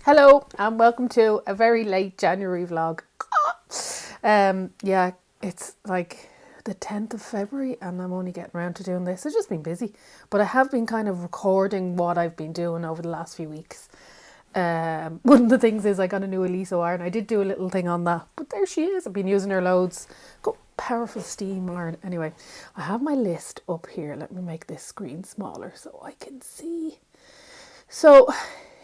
Hello and welcome to a very late January vlog. Yeah, it's like the 10th of February and I'm only getting around to doing this. I've just been busy, but I have been kind of recording what I've been doing over the last few weeks. One of the things is I got a new Elisa iron. I did do a little thing on that, but there she is. I've been using her loads. Got powerful steam iron. Anyway, I have my list up here. Let me make this screen smaller so I can see. So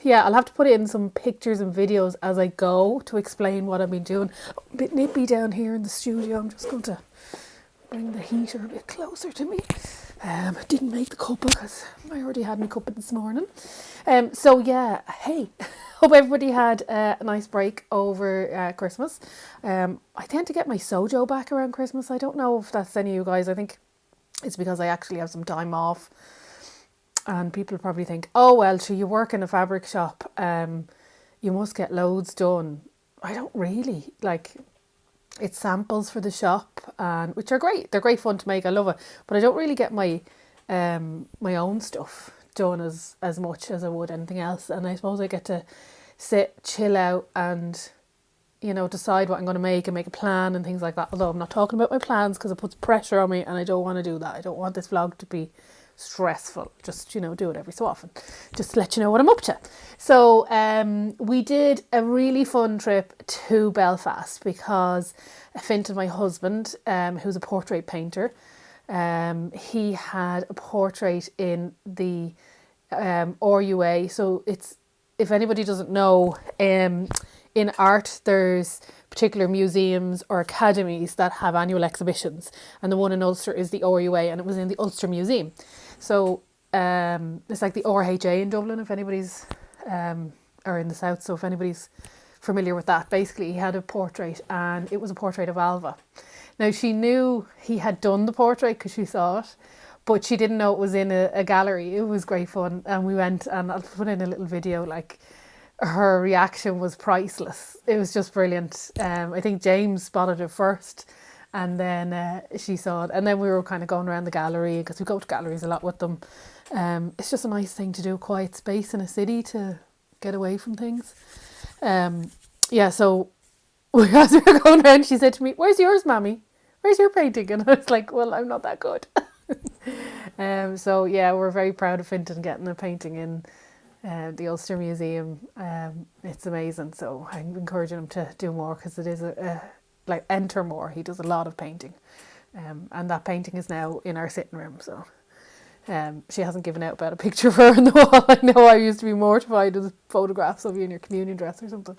yeah, I'll have to put in some pictures and videos as I go to explain what I've been doing. A bit nippy down here in the studio. I'm just going to bring the heater a bit closer to me. I didn't make the cuppa because I already had my cuppa this morning. So yeah, hey, hope everybody had a nice break over Christmas. I tend to get my sojo back around Christmas. I don't know if that's any of you guys. I think it's because I actually have some time off. And people probably think, oh, well, so you work in a fabric shop, you must get loads done. I don't really. Like, it's samples for the shop, and which are great. They're great fun to make. I love it. But I don't really get my my own stuff done as much as I would anything else. And I suppose I get to sit, chill out and, you know, decide what I'm going to make and make a plan and things like that. Although I'm not talking about my plans because it puts pressure on me and I don't want to do that. I don't want this vlog to be stressful. Just, you know, do it every so often, just to let you know what I'm up to. So we did a really fun trip to Belfast because Fintan, my husband, who's a portrait painter, he had a portrait in the RUA. So it's, if anybody doesn't know, in art there's particular museums or academies that have annual exhibitions, and the one in Ulster is the RUA, and it was in the Ulster Museum. So it's like the RHA in Dublin, if anybody's or in the south, so if anybody's familiar with that. Basically he had a portrait and it was a portrait of Alva. Now she knew he had done the portrait because she saw it, but she didn't know it was in a gallery. It was great fun, and we went, and I'll put in a little video. Like, her reaction was priceless. It was just brilliant. I think James spotted it first, and then she saw it, and then we were kind of going around the gallery because we go to galleries a lot with them. It's just a nice thing to do, quiet space in a city to get away from things. Yeah, so as we were going around, she said to me, "Where's yours, Mammy? Where's your painting?" And I was like, "Well, I'm not that good." So yeah, we're very proud of Fintan getting a painting in the Ulster Museum. It's amazing. So I'm encouraging him to do more because it is like enter more. He does a lot of painting, and that painting is now in our sitting room. So she hasn't given out about a picture of her on the wall. I know I used to be mortified with photographs of you in your communion dress or something.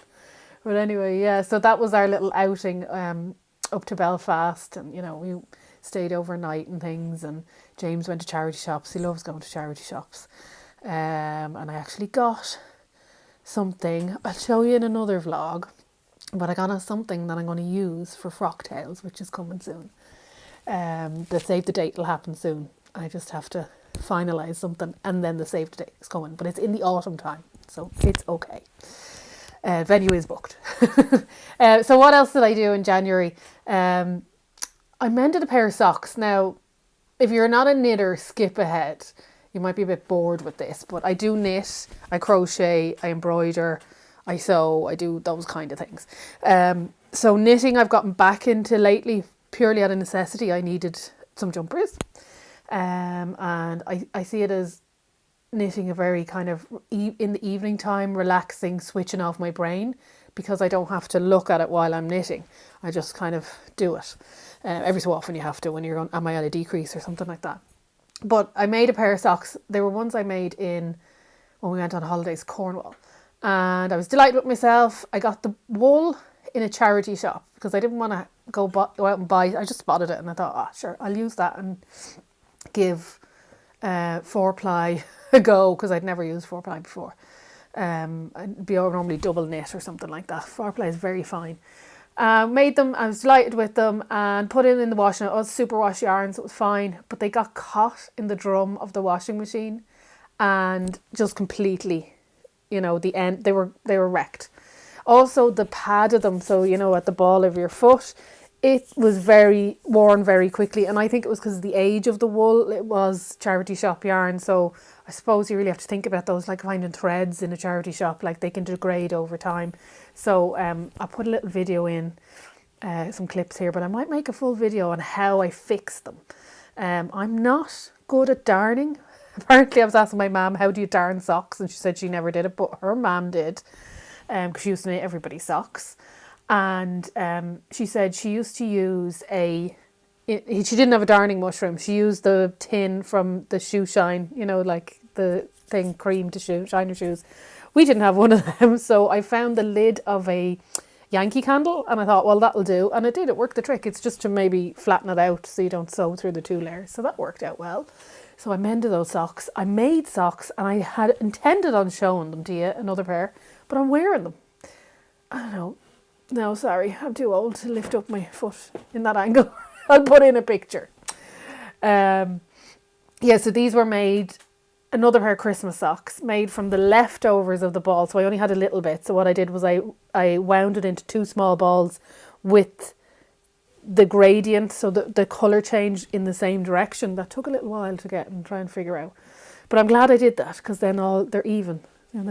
But anyway, yeah. So that was our little outing up to Belfast, and you know, we stayed overnight and things. And James went to charity shops. He loves going to charity shops. And I actually got something, I'll show you in another vlog, but I got us something that I'm going to use for Frock Tales, which is coming soon. The save the date will happen soon. I just have to finalise something, and then the save the date is coming, but it's in the autumn time, so it's okay. Venue is booked. So what else did I do in January? I mended a pair of socks. Now, if you're not a knitter, skip ahead. You might be a bit bored with this, but I do knit, I crochet, I embroider, I sew, I do those kind of things. So knitting I've gotten back into lately purely out of necessity. I needed some jumpers. And I see it as knitting a very kind of, in the evening time, relaxing, switching off my brain, because I don't have to look at it while I'm knitting. I just kind of do it. Every so often you have to when you're on, am I at a decrease or something like that. But I made a pair of socks. They were ones I made when we went on holidays to Cornwall. And I was delighted with myself. I got the wool in a charity shop because I didn't want to go out and buy. I just spotted it and I thought, sure, I'll use that and give 4-ply a go, because I'd never used 4-ply before. I'd be normally double knit or something like that. 4-ply is very fine. Made them, I was delighted with them, and put it in the washing. It was super wash yarn, so it was fine, but they got caught in the drum of the washing machine and just completely, you know, the end, they were wrecked. Also the pad of them, so you know, at the ball of your foot, it was very worn very quickly, and I think it was because of the age of the wool. It was charity shop yarn, so I suppose you really have to think about those, like finding threads in a charity shop, like they can degrade over time. So I'll put a little video in, some clips here, but I might make a full video on how I fix them. I'm not good at darning. Apparently I was asking my mum, how do you darn socks? And she said she never did it, but her mum did, because she used to knit everybody's socks. And she said she used to use she didn't have a darning mushroom. She used the tin from the shoe shine, you know, like the thing cream to shine your shoes. We didn't have one of them, so I found the lid of a Yankee candle, and I thought, well, that'll do. And it did, it worked the trick. It's just to maybe flatten it out so you don't sew through the 2 layers. So that worked out well. So I mended those socks. I made socks, and I had intended on showing them to you, another pair, but I'm wearing them. I don't know. No, sorry, I'm too old to lift up my foot in that angle. I'll put in a picture. Yeah, so these were made, another pair of Christmas socks, made from the leftovers of the ball. So I only had a little bit. So what I did was I wound it into 2 small balls with the gradient, so the colour changed in the same direction. That took a little while to get and try and figure out. But I'm glad I did that, because then they're even. And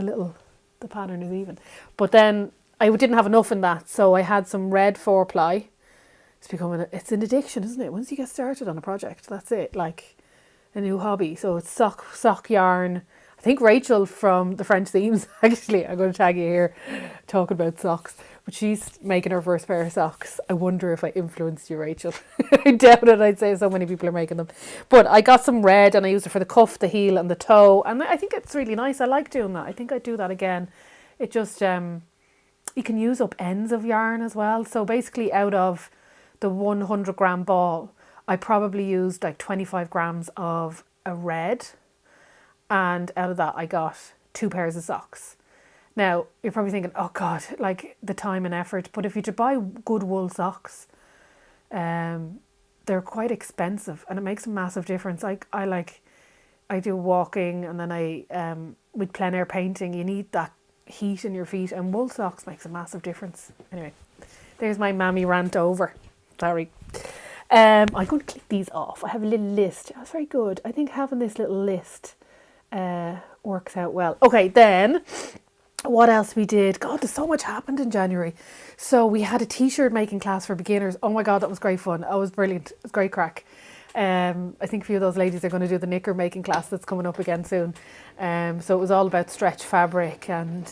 the pattern is even. But then I didn't have enough in that, so I had some red 4-ply. It's an addiction, isn't it? Once you get started on a project, that's it, like a new hobby. So it's sock yarn. I think Rachel from the French Themes, actually, I'm going to tag you here, talking about socks, but she's making her first pair of socks. I wonder if I influenced you, Rachel. I doubt it. I'd say so many people are making them. But I got some red, and I used it for the cuff, the heel, and the toe, and I think it's really nice. I like doing that. I think I'd do that again. It just... you can use up ends of yarn as well. So basically out of the 100 gram ball, I probably used like 25 grams of a red. And out of that, I got 2 pairs of socks. Now, you're probably thinking, oh God, like the time and effort. But if you to buy good wool socks, they're quite expensive, and it makes a massive difference. I do walking, and then with plein air painting, you need that heat in your feet, and wool socks makes a massive difference. Anyway, there's my mammy rant over. Sorry. I'm going to click these off. I have a little list. That's very good. I think having this little list works out well. Okay, then what else we did? God, there's so much happened in January. So we had a t-shirt making class for beginners. Oh my God, that was great fun. It was brilliant. It was great crack. I think a few of those ladies are going to do the knicker making class that's coming up again soon. So it was all about stretch fabric, and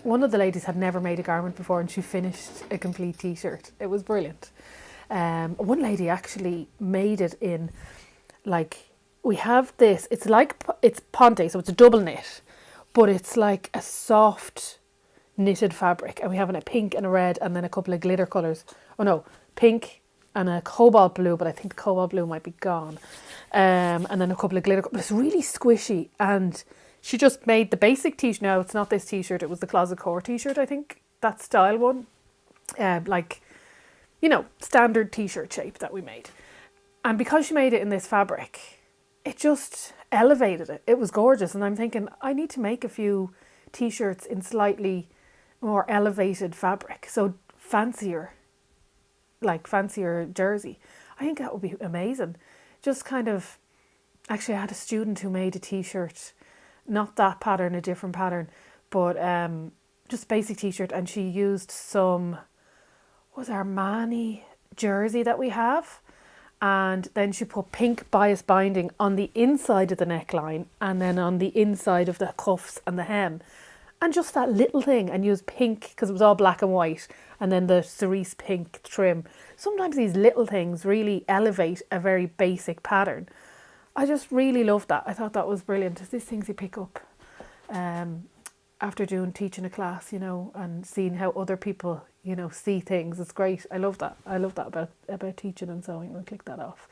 one of the ladies had never made a garment before, and she finished a complete t-shirt. It was brilliant. One lady actually made it in, like, we have this, it's ponte, so it's a double knit, but it's like a soft knitted fabric, and we have in a pink and a red, and then a couple of glitter colours. Oh no, pink and a cobalt blue, but I think the cobalt blue might be gone. And then a couple of glitter, but it's really squishy. And she just made the basic t-shirt. Now, it's not this t-shirt, it was the Closet Core t-shirt, I think, that style one. Like, you know, standard t-shirt shape that we made. And because she made it in this fabric, it just elevated it. It was gorgeous. And I'm thinking, I need to make a few t-shirts in slightly more elevated fabric. So fancier jersey. I think that would be amazing. Just kind of, actually I had a student who made a t-shirt, not that pattern, a different pattern, but just basic t-shirt, and she used some, was Armani jersey that we have, and then she put pink bias binding on the inside of the neckline, and then on the inside of the cuffs and the hem, and just that little thing, and used pink because it was all black and white, and then the cerise pink trim. Sometimes these little things really elevate a very basic pattern. I just really loved that. I thought that was brilliant. It's these things you pick up after teaching a class, you know, and seeing how other people, you know, see things. It's great. I love that. I love that about teaching and sewing. I'll click that off.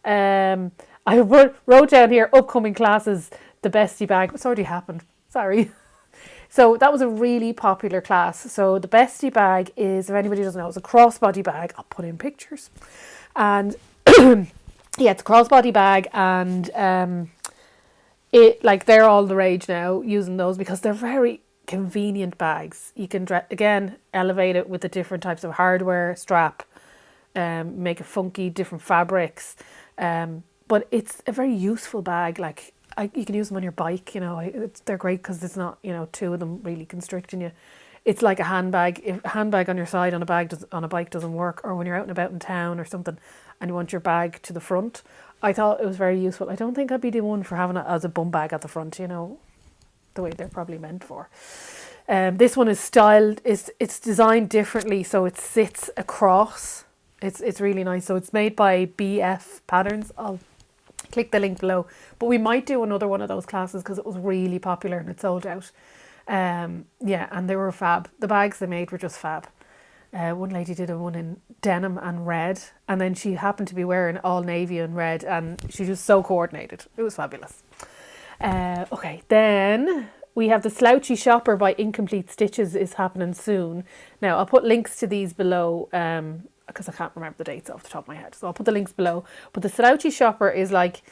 I wrote down here, upcoming classes, the Bestie Bag. It's already happened. Sorry. So that was a really popular class. So the Bestie Bag is, if anybody doesn't know, it's a crossbody bag. I'll put in pictures. And yeah, it's a crossbody bag, and it, like, they're all the rage now, using those because they're very convenient bags. You can again elevate it with the different types of hardware, strap, make it funky, different fabrics. But it's a very useful bag. Like you can use them on your bike, you know. They're great because it's not, you know, two of them really constricting you. It's like a handbag. If a handbag on your side on a bike doesn't work, or when you're out and about in town or something and you want your bag to the front, I thought it was very useful. I don't think I'd be the one for having it as a bum bag at the front, you know, the way they're probably meant for. This one is styled, it's designed differently, so it sits across. It's really nice. So it's made by BF Patterns. I'll click the link below. But we might do another one of those classes because it was really popular and it sold out. Yeah, and they were fab. The bags they made were just fab. One lady did one in denim and red, and then she happened to be wearing all navy and red, and she was so coordinated. It was fabulous. Okay, then we have the Slouchy Shopper by Incomplete Stitches is happening soon. Now, I'll put links to these below because I can't remember the dates off the top of my head. So I'll put the links below. But the Slouchy Shopper is like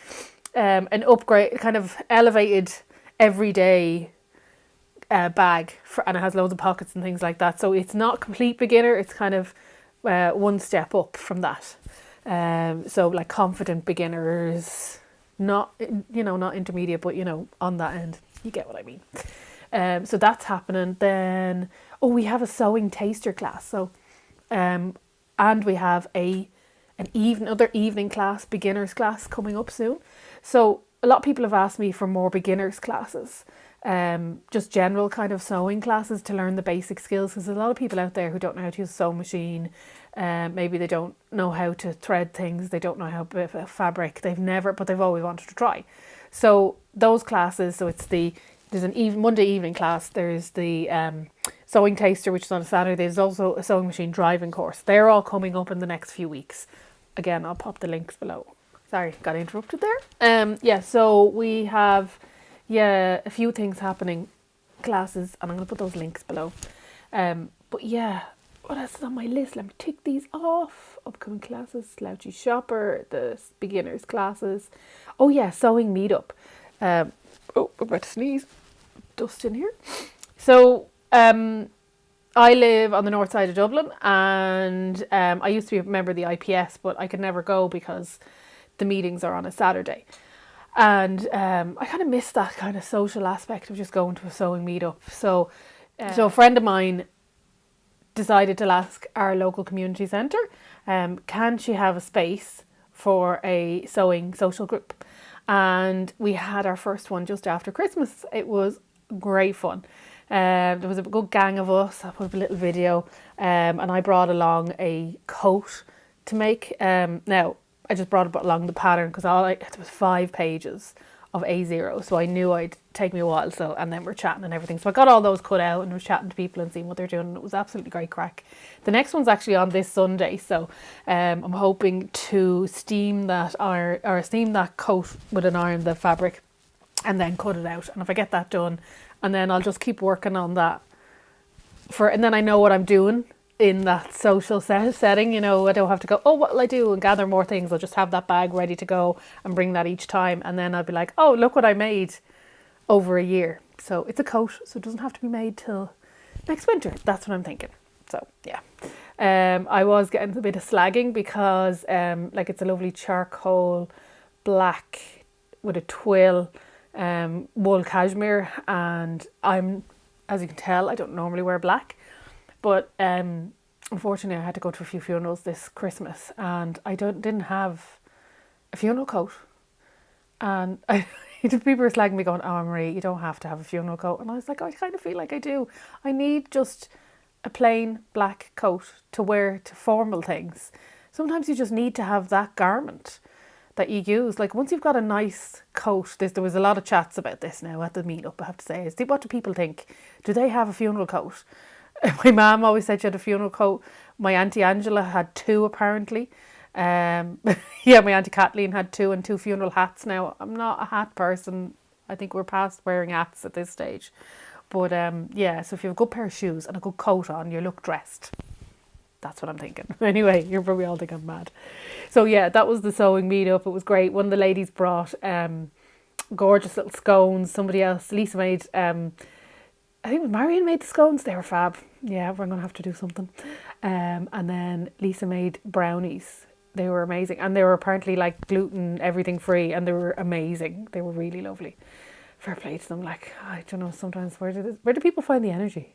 an upgrade, kind of elevated everyday bag, and it has loads of pockets and things like that. So it's not complete beginner. It's kind of one step up from that. So like confident beginners, not, you know, not intermediate, but, you know, on that end. You get what I mean. So that's happening. Then, we have a sewing taster class. So, and we have another evening class, beginners class coming up soon. So a lot of people have asked me for more beginners classes, just general kind of sewing classes to learn the basic skills. Because there's a lot of people out there who don't know how to use a sewing machine. Maybe they don't know how to thread things. They don't know how to fabric. But they've always wanted to try. So those classes, so there's an Monday evening class. There's the sewing taster, which is on a Saturday. There's also a sewing machine driving course. They're all coming up in the next few weeks. Again, I'll pop the links below. Sorry, got interrupted there. Yeah, so we have a few things happening, classes, and I'm going to put those links below. But yeah, what else is on my list? Let me tick these off. Upcoming classes, Slouchy Shopper, the beginners classes. Oh yeah, sewing meetup. I'm about to sneeze. Dust in here. So I live on the north side of Dublin, and I used to be a member of the IPS, but I could never go because the meetings are on a Saturday. And I kind of miss that kind of social aspect of just going to a sewing meetup. So a friend of mine decided to ask our local community centre, can she have a space for a sewing social group? And we had our first one just after Christmas. It was great fun. There was a good gang of us. I put up a little video, and I brought along a coat to make. Now, I just brought along the pattern because it was 5 pages of A0, so I knew it'd take me a while. So, and then we're chatting and everything. So I got all those cut out and was chatting to people and seeing what they're doing. And it was absolutely great crack. The next one's actually on this Sunday, so I'm hoping to steam that coat with an iron, the fabric, and then cut it out. And if I get that done, and then I'll just keep working on that and then I know what I'm doing in that social setting. You know, I don't have to go, what will I do, and gather more things. I'll just have that bag ready to go and bring that each time, and then I'll be like, look what I made over a year. So it's a coat, so it doesn't have to be made till next winter. That's what I'm thinking. So yeah, I was getting a bit of slagging because it's a lovely charcoal black with a twill wool cashmere, and I'm, as you can tell, I don't normally wear black, but unfortunately I had to go to a few funerals this Christmas, and I didn't have a funeral coat, and people were slagging me going, Marie, you don't have to have a funeral coat. And I was like, I kind of feel like I do. I need just a plain black coat to wear to formal things. Sometimes you just need to have that garment that you use. Like once you've got a nice coat, there was a lot of chats about this now at the meetup, I have to say. What do people think? Do they have a funeral coat? My mum always said she had a funeral coat. My Auntie Angela had 2 apparently. My Auntie Kathleen had 2 and 2 funeral hats. Now, I'm not a hat person. I think we're past wearing hats at this stage. But so if you have a good pair of shoes and a good coat on, you look dressed. That's what I'm thinking. Anyway, you're probably all thinking I'm mad. So yeah, that was the sewing meetup. It was great. One of the ladies brought gorgeous little scones. Somebody else, Lisa, made I think Marion made the scones. They were fab. Yeah, we're going to have to do something. And then Lisa made brownies. They were amazing. And they were apparently like gluten, everything free. And they were amazing. They were really lovely. Fair play to them. Like, I don't know, sometimes where do people find the energy?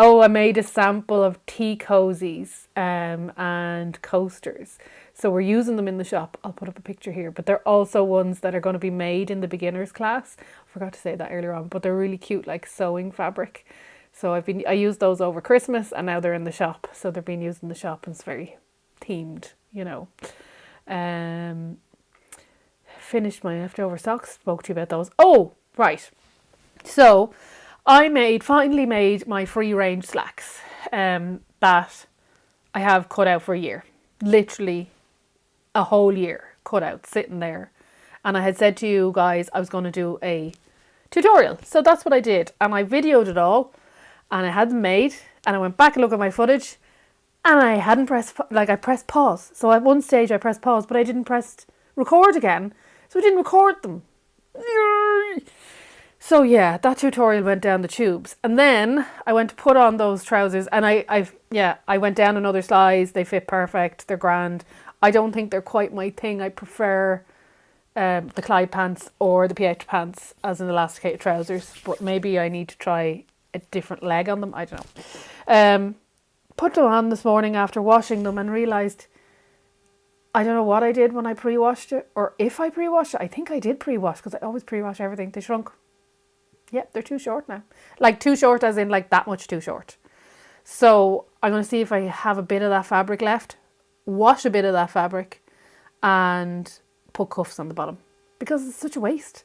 Oh, I made a sample of tea cozies and coasters. So we're using them in the shop. I'll put up a picture here. But they're also ones that are going to be made in the beginners class. I forgot to say that earlier on. But they're really cute, like sewing fabric. So I used those over Christmas and now they're in the shop. So they're being used in the shop and it's very themed, you know. Finished my leftover socks. Spoke to you about those. Oh, right. So I finally made my free range slacks that I have cut out for a year. Literally a whole year cut out, sitting there. And I had said to you guys I was going to do a tutorial. So that's what I did. And I videoed it all. And I had them made. And I went back and looked at my footage. And I hadn't pressed, I pressed pause. So at one stage I pressed pause, but I didn't press record again. So I didn't record them. So yeah, that tutorial went down the tubes. And then I went to put on those trousers and I went down another size. They fit perfect. They're grand. I don't think they're quite my thing. I prefer the Clyde pants or the Pietra pants as an elasticated trousers. But maybe I need to try a different leg on them. I don't know. Put them on this morning after washing them and realised I don't know what I did when I pre-washed it or if I pre-washed it. I think I did pre-wash because I always pre-wash everything. They shrunk. Yeah, they're too short now. Like too short as in like that much too short. So I'm going to see if I have a bit of that fabric left. Wash a bit of that fabric and put cuffs on the bottom. Because it's such a waste.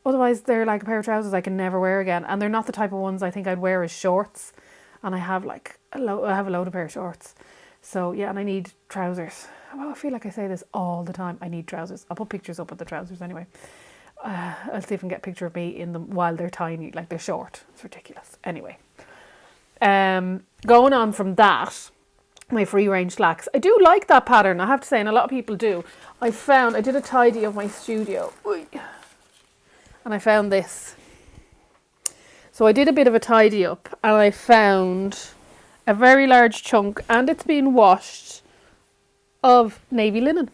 Otherwise they're like a pair of trousers I can never wear again. And they're not the type of ones I think I'd wear as shorts. And I have like I have a load of pair of shorts. So yeah, and I need trousers. Well, I feel like I say this all the time. I need trousers. I'll put pictures up of the trousers anyway. I'll see if I can get a picture of me in them while they're tiny, like they're short. It's ridiculous. Anyway, going on from that, my free range slacks. I do like that pattern, I have to say, and a lot of people do. I did a tidy of my studio, and I found this. So I did a bit of a tidy up, and I found a very large chunk, and it's been washed, of navy linen.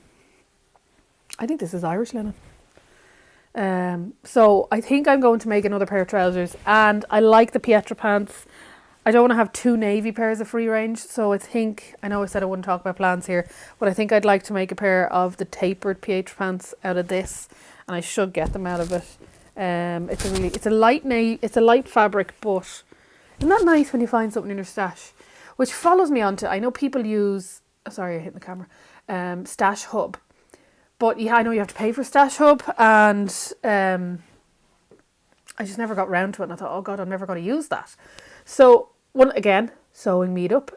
I think this is Irish linen. So I think I'm going to make another pair of trousers, and I like the Pietra pants. I don't want to have two navy pairs of free range, so I know I said I wouldn't talk about plans here, but I think I'd like to make a pair of the tapered Pietra pants out of this, and I should get them out of it. It's a light fabric, but isn't that nice when you find something in your stash? Which follows me on to, I know people use, sorry I hit the camera, Stash Hub. But yeah, I know you have to pay for Stash Hub, and I just never got round to it, and I thought, oh God, I'm never going to use that. So, again, sewing meetup.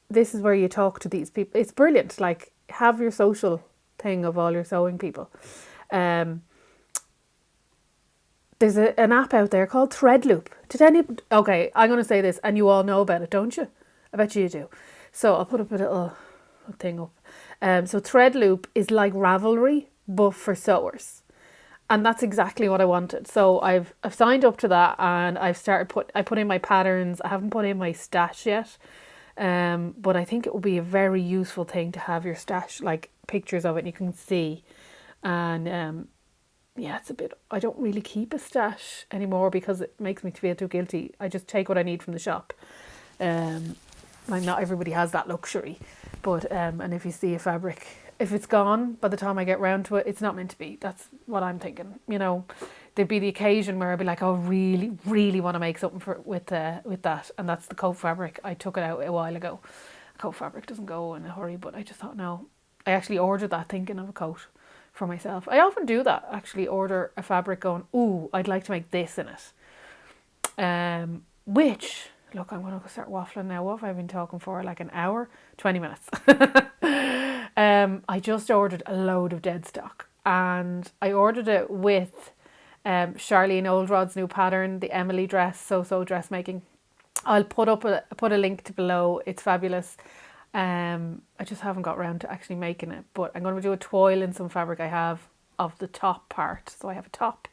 This is where you talk to these people. It's brilliant. Like, have your social thing of all your sewing people. There's an app out there called Threadloop. Okay, I'm going to say this, and you all know about it, don't you? I bet you do. So I'll put up a little thing up. So Threadloop is like Ravelry, but for sewers. And that's exactly what I wanted. So I've signed up to that, and I put in my patterns. I haven't put in my stash yet. But I think it will be a very useful thing to have your stash, like pictures of it, and you can see. And yeah, it's a bit, I don't really keep a stash anymore because it makes me feel too guilty. I just take what I need from the shop. Like not everybody has that luxury. But and if you see a fabric, if it's gone by the time I get round to it, it's not meant to be. That's what I'm thinking. You know, there'd be the occasion where I'd be like, oh, really, really want to make something with that, and that's the coat fabric. I took it out a while ago. Coat fabric doesn't go in a hurry, but I just thought, no. I actually ordered that thinking of a coat for myself. I often do that. Actually, order a fabric going, ooh, I'd like to make this in it. Which. Look, I'm going to start waffling now. What have I been talking for? Like an hour? 20 minutes. I just ordered a load of dead stock. And I ordered it with Charlene Oldrod's new pattern, the Emily dress, so dressmaking. I'll put a link to below. It's fabulous. I just haven't got around to actually making it. But I'm going to do a toile in some fabric I have of the top part. So I have a top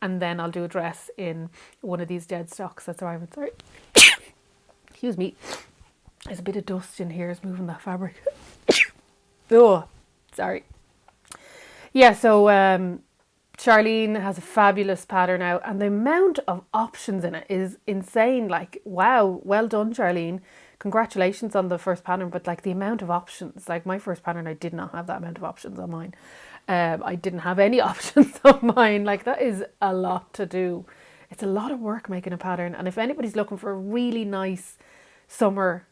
and then I'll do a dress in one of these dead stocks that's arriving. Sorry. Excuse me. There's a bit of dust in here. It's moving that fabric. Oh, sorry. Yeah, so Charlene has a fabulous pattern out, and the amount of options in it is insane. Like, wow, well done, Charlene. Congratulations on the first pattern, but like the amount of options, like my first pattern, I did not have that amount of options on mine. I didn't have any options on mine. Like, that is a lot to do. It's a lot of work making a pattern. And if anybody's looking for a really nice summer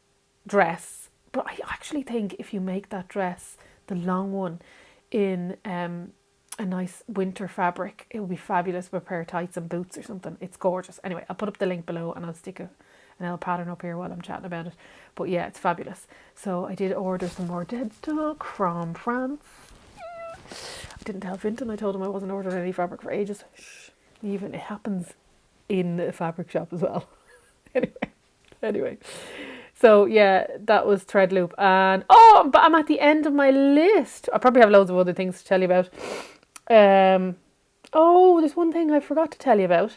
dress, but I actually think if you make that dress, the long one, in a nice winter fabric, it will be fabulous with a pair of tights and boots or something. It's gorgeous. Anyway, I'll put up the link below, and I'll stick an L pattern up here while I'm chatting about it. But yeah, it's fabulous. So I did order some more dead stock from France. I didn't tell Finton. I told him I wasn't ordering any fabric for ages. Shh. Even it happens in a fabric shop as well. Anyway. So yeah, that was thread loop. And but I'm at the end of my list. I probably have loads of other things to tell you about. There's one thing I forgot to tell you about.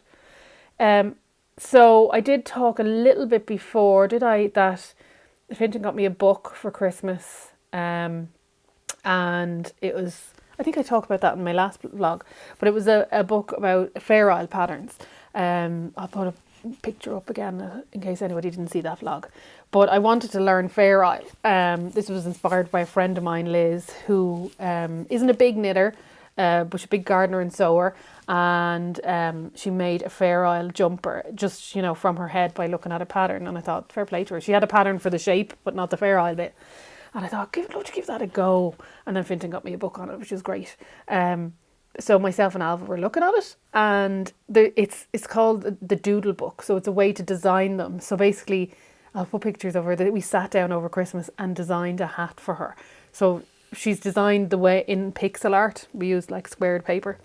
So I did talk a little bit before, did I, that Finton got me a book for Christmas. And it was, I think I talked about that in my last vlog, but it was a book about Fair Isle patterns. I'll put a picture up again in case anybody didn't see that vlog. But I wanted to learn Fair Isle. This was inspired by a friend of mine, Liz, who isn't a big knitter, but she's a big gardener and sewer. And she made a Fair Isle jumper just, from her head by looking at a pattern. And I thought, fair play to her. She had a pattern for the shape, but not the Fair Isle bit. And I thought, I'd love to give that a go. And then Finton got me a book on it, which was great. So myself and Alva were looking at it, and it's called the Doodle Book. So it's a way to design them. So basically, I'll put pictures of her that we sat down over Christmas and designed a hat for her. So she's designed the way in pixel art. We used like squared paper.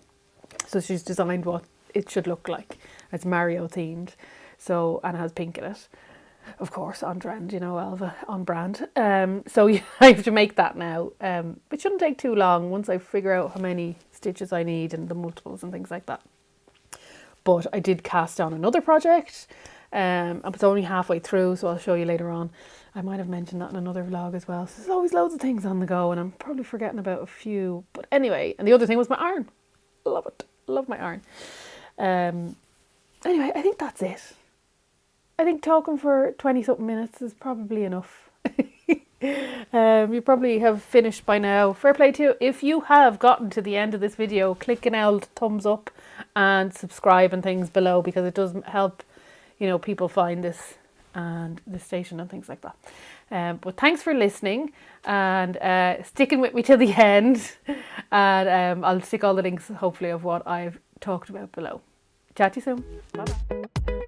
So she's designed what it should look like. It's Mario themed. So, and it has pink in it. Of course, on trend, Alva, on brand. So yeah, I have to make that now. It shouldn't take too long once I figure out how many stitches I need and the multiples and things like that. But I did cast on another project. I was only halfway through, so I'll show you later on. I might have mentioned that in another vlog as well. So there's always loads of things on the go, and I'm probably forgetting about a few. But anyway, and the other thing was my iron. Love it. Love my iron. Anyway, I think that's it. I think talking for 20-something minutes is probably enough. You probably have finished by now. Fair play to you. If you have gotten to the end of this video, click an old thumbs up and subscribe and things below, because it does help, people find this and the station and things like that. But thanks for listening and sticking with me till the end. And I'll stick all the links, hopefully, of what I've talked about below. Chat to you soon. Bye-bye.